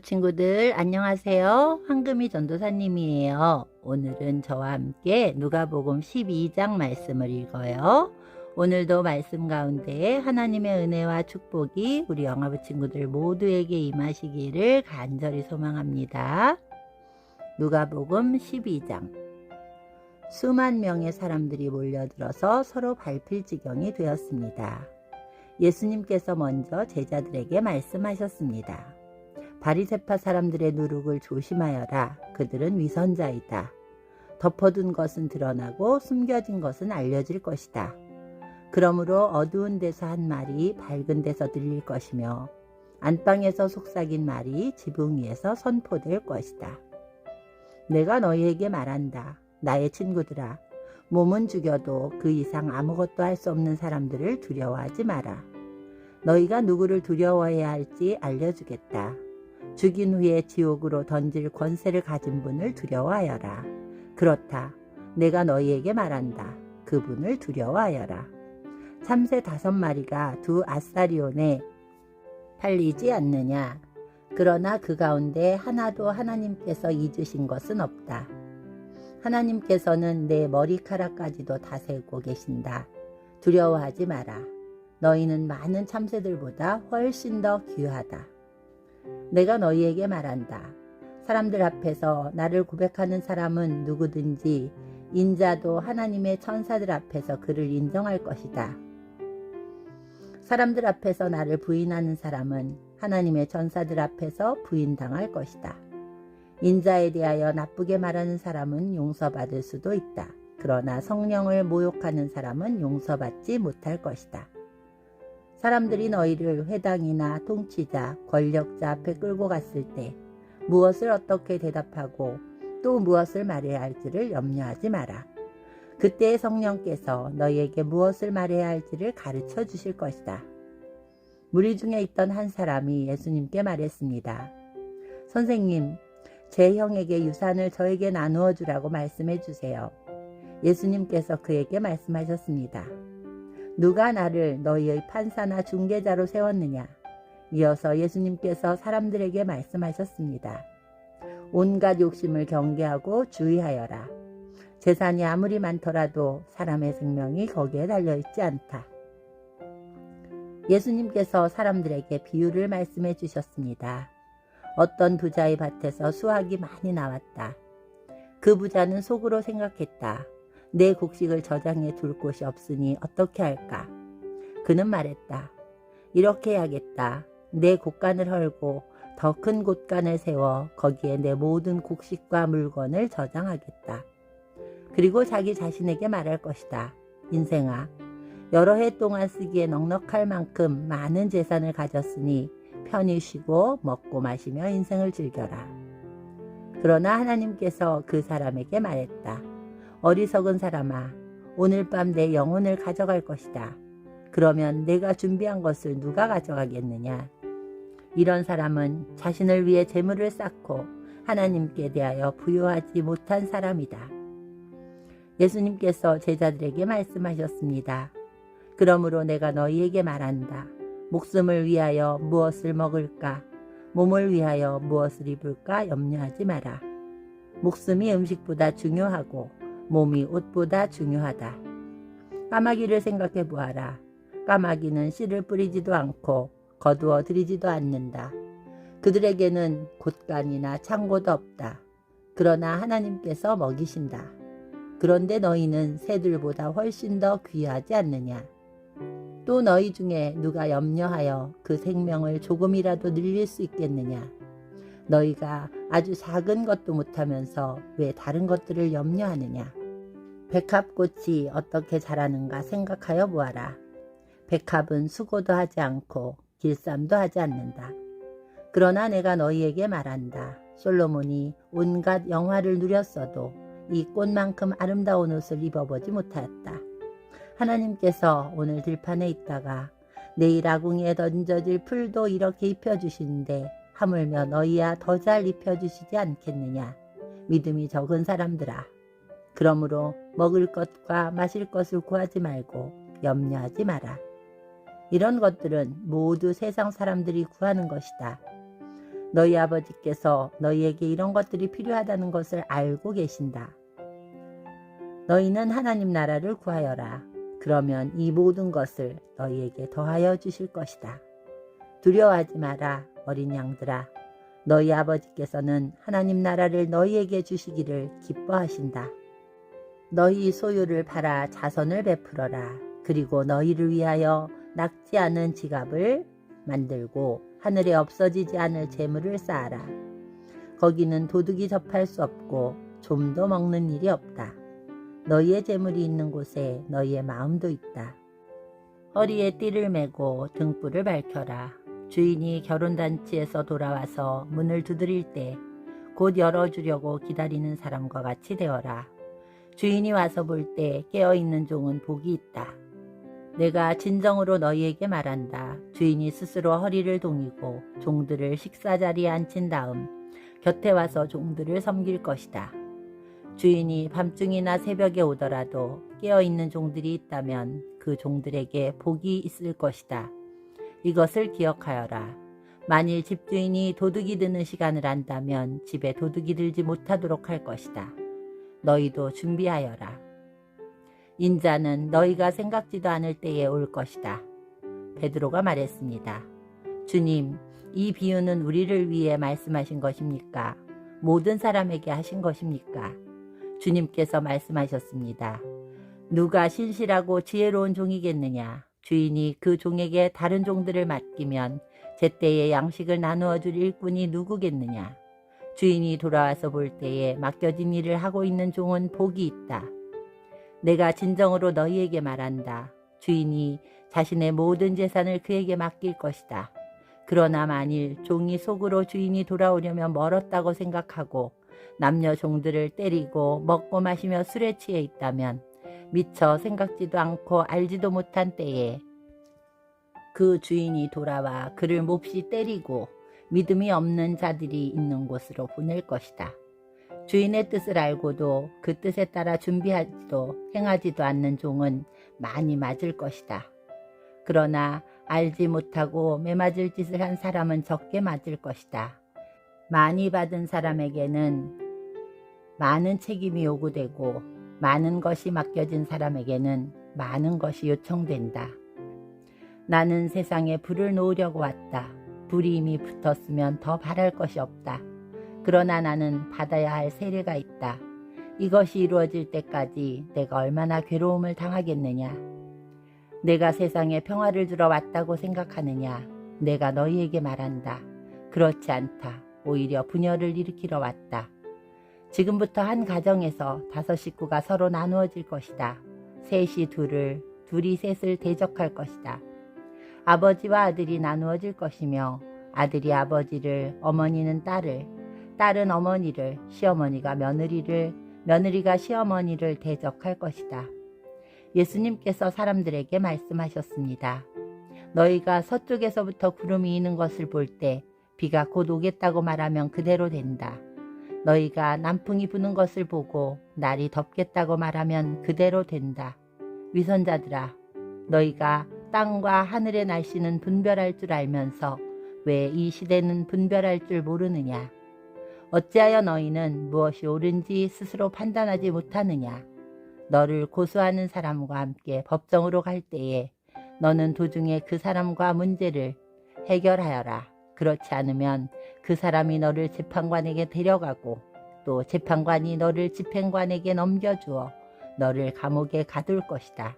친구들 안녕하세요. 황금이 전도사님이에요. 오늘은 저와 함께 누가복음 12장 말씀을 읽어요. 오늘도 말씀 가운데 하나님의 은혜와 축복이 우리 영화부 친구들 모두에게 임하시기를 간절히 소망합니다. 누가복음 12장. 수만 명의 사람들이 몰려들어서 서로 밟힐 지경이 되었습니다. 예수님께서 먼저 제자들에게 말씀하셨습니다. 바리새파 사람들의 누룩을 조심하여라. 그들은 위선자이다. 덮어둔 것은 드러나고 숨겨진 것은 알려질 것이다. 그러므로 어두운 데서 한 말이 밝은 데서 들릴 것이며 안방에서 속삭인 말이 지붕 위에서 선포될 것이다. 내가 너희에게 말한다. 나의 친구들아, 몸은 죽여도 그 이상 아무것도 할 수 없는 사람들을 두려워하지 마라. 너희가 누구를 두려워해야 할지 알려주겠다. 죽인 후에 지옥으로 던질 권세를 가진 분을 두려워하여라. 그렇다. 내가 너희에게 말한다. 그분을 두려워하여라. 참새 5마리가 2아사리온에 팔리지 않느냐. 그러나 그 가운데 하나도 하나님께서 잊으신 것은 없다. 하나님께서는 내 머리카락까지도 다 세고 계신다. 두려워하지 마라. 너희는 많은 참새들보다 훨씬 더 귀하다. 내가 너희에게 말한다. 사람들 앞에서 나를 고백하는 사람은 누구든지 인자도 하나님의 천사들 앞에서 그를 인정할 것이다. 사람들 앞에서 나를 부인하는 사람은 하나님의 천사들 앞에서 부인당할 것이다. 인자에 대하여 나쁘게 말하는 사람은 용서받을 수도 있다. 그러나 성령을 모욕하는 사람은 용서받지 못할 것이다. 사람들이 너희를 회당이나 통치자, 권력자 앞에 끌고 갔을 때 무엇을 어떻게 대답하고 또 무엇을 말해야 할지를 염려하지 마라. 그때 성령께서 너희에게 무엇을 말해야 할지를 가르쳐 주실 것이다. 무리 중에 있던 한 사람이 예수님께 말했습니다. 선생님, 제 형에게 유산을 저에게 나누어 주라고 말씀해 주세요. 예수님께서 그에게 말씀하셨습니다. 누가 나를 너희의 판사나 중개자로 세웠느냐? 이어서 예수님께서 사람들에게 말씀하셨습니다. 온갖 욕심을 경계하고 주의하여라. 재산이 아무리 많더라도 사람의 생명이 거기에 달려있지 않다. 예수님께서 사람들에게 비유를 말씀해 주셨습니다. 어떤 부자의 밭에서 수확이 많이 나왔다. 그 부자는 속으로 생각했다. 내 곡식을 저장해 둘 곳이 없으니 어떻게 할까? 그는 말했다. 이렇게 해야겠다. 내 곡간을 헐고 더 큰 곡간을 세워 거기에 내 모든 곡식과 물건을 저장하겠다. 그리고 자기 자신에게 말할 것이다. 인생아, 여러 해 동안 쓰기에 넉넉할 만큼 많은 재산을 가졌으니 편히 쉬고 먹고 마시며 인생을 즐겨라. 그러나 하나님께서 그 사람에게 말했다. 어리석은 사람아, 오늘 밤 내 영혼을 가져갈 것이다. 그러면 내가 준비한 것을 누가 가져가겠느냐? 이런 사람은 자신을 위해 재물을 쌓고 하나님께 대하여 부요하지 못한 사람이다. 예수님께서 제자들에게 말씀하셨습니다. 그러므로 내가 너희에게 말한다. 목숨을 위하여 무엇을 먹을까? 몸을 위하여 무엇을 입을까? 염려하지 마라. 목숨이 음식보다 중요하고 몸이 옷보다 중요하다. 까마귀를 생각해 보아라. 까마귀는 씨를 뿌리지도 않고 거두어 들이지도 않는다. 그들에게는 곳간이나 창고도 없다. 그러나 하나님께서 먹이신다. 그런데 너희는 새들보다 훨씬 더 귀하지 않느냐? 또 너희 중에 누가 염려하여 그 생명을 조금이라도 늘릴 수 있겠느냐? 너희가 아주 작은 것도 못하면서 왜 다른 것들을 염려하느냐? 백합꽃이 어떻게 자라는가 생각하여 보아라. 백합은 수고도 하지 않고 길쌈도 하지 않는다. 그러나 내가 너희에게 말한다. 솔로몬이 온갖 영화를 누렸어도 이 꽃만큼 아름다운 옷을 입어보지 못하였다. 하나님께서 오늘 들판에 있다가 내일 아궁이에 던져질 풀도 이렇게 입혀주시는데 하물며 너희야 더 잘 입혀주시지 않겠느냐? 믿음이 적은 사람들아. 그러므로 먹을 것과 마실 것을 구하지 말고 염려하지 마라. 이런 것들은 모두 세상 사람들이 구하는 것이다. 너희 아버지께서 너희에게 이런 것들이 필요하다는 것을 알고 계신다. 너희는 하나님 나라를 구하여라. 그러면 이 모든 것을 너희에게 더하여 주실 것이다. 두려워하지 마라, 어린 양들아. 너희 아버지께서는 하나님 나라를 너희에게 주시기를 기뻐하신다. 너희 소유를 팔아 자선을 베풀어라. 그리고 너희를 위하여 낡지 않은 지갑을 만들고 하늘에 없어지지 않을 재물을 쌓아라. 거기는 도둑이 접할 수 없고 좀도 먹는 일이 없다. 너희의 재물이 있는 곳에 너희의 마음도 있다. 허리에 띠를 메고 등불을 밝혀라. 주인이 결혼잔치에서 돌아와서 문을 두드릴 때 곧 열어주려고 기다리는 사람과 같이 되어라. 주인이 와서 볼 때 깨어있는 종은 복이 있다. 내가 진정으로 너희에게 말한다. 주인이 스스로 허리를 동이고 종들을 식사자리에 앉힌 다음 곁에 와서 종들을 섬길 것이다. 주인이 밤중이나 새벽에 오더라도 깨어있는 종들이 있다면 그 종들에게 복이 있을 것이다. 이것을 기억하여라. 만일 집주인이 도둑이 드는 시간을 안다면 집에 도둑이 들지 못하도록 할 것이다. 너희도 준비하여라. 인자는 너희가 생각지도 않을 때에 올 것이다. 베드로가 말했습니다. 주님, 이 비유는 우리를 위해 말씀하신 것입니까? 모든 사람에게 하신 것입니까? 주님께서 말씀하셨습니다. 누가 신실하고 지혜로운 종이겠느냐? 주인이 그 종에게 다른 종들을 맡기면 제때에 양식을 나누어 줄 일꾼이 누구겠느냐? 주인이 돌아와서 볼 때에 맡겨진 일을 하고 있는 종은 복이 있다. 내가 진정으로 너희에게 말한다. 주인이 자신의 모든 재산을 그에게 맡길 것이다. 그러나 만일 종이 속으로 주인이 돌아오려면 멀었다고 생각하고 남녀 종들을 때리고 먹고 마시며 술에 취해 있다면 미처 생각지도 않고 알지도 못한 때에 그 주인이 돌아와 그를 몹시 때리고 믿음이 없는 자들이 있는 곳으로 보낼 것이다. 주인의 뜻을 알고도 그 뜻에 따라 준비하지도 행하지도 않는 종은 많이 맞을 것이다. 그러나 알지 못하고 매맞을 짓을 한 사람은 적게 맞을 것이다. 많이 받은 사람에게는 많은 책임이 요구되고 많은 것이 맡겨진 사람에게는 많은 것이 요청된다. 나는 세상에 불을 놓으려고 왔다. 불이 이미 붙었으면 더 바랄 것이 없다. 그러나 나는 받아야 할 세례가 있다. 이것이 이루어질 때까지 내가 얼마나 괴로움을 당하겠느냐. 내가 세상에 평화를 주러 왔다고 생각하느냐. 내가 너희에게 말한다. 그렇지 않다. 오히려 분열을 일으키러 왔다. 지금부터 한 가정에서 5 식구가 서로 나누어질 것이다. 셋이 둘을, 둘이 셋을 대적할 것이다. 아버지와 아들이 나누어질 것이며 아들이 아버지를, 어머니는 딸을, 딸은 어머니를, 시어머니가 며느리를, 며느리가 시어머니를 대적할 것이다. 예수님께서 사람들에게 말씀하셨습니다. 너희가 서쪽에서부터 구름이 이는 것을 볼 때 비가 곧 오겠다고 말하면 그대로 된다. 너희가 남풍이 부는 것을 보고 날이 덥겠다고 말하면 그대로 된다. 위선자들아, 너희가 땅과 하늘의 날씨는 분별할 줄 알면서 왜 이 시대는 분별할 줄 모르느냐? 어찌하여 너희는 무엇이 옳은지 스스로 판단하지 못하느냐? 너를 고소하는 사람과 함께 법정으로 갈 때에 너는 도중에 그 사람과 문제를 해결하여라. 그렇지 않으면 그 사람이 너를 재판관에게 데려가고 또 재판관이 너를 집행관에게 넘겨주어 너를 감옥에 가둘 것이다.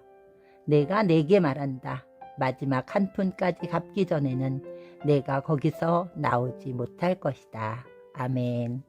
내가 네게 말한다. 마지막 한 푼까지 갚기 전에는 내가 거기서 나오지 못할 것이다. 아멘.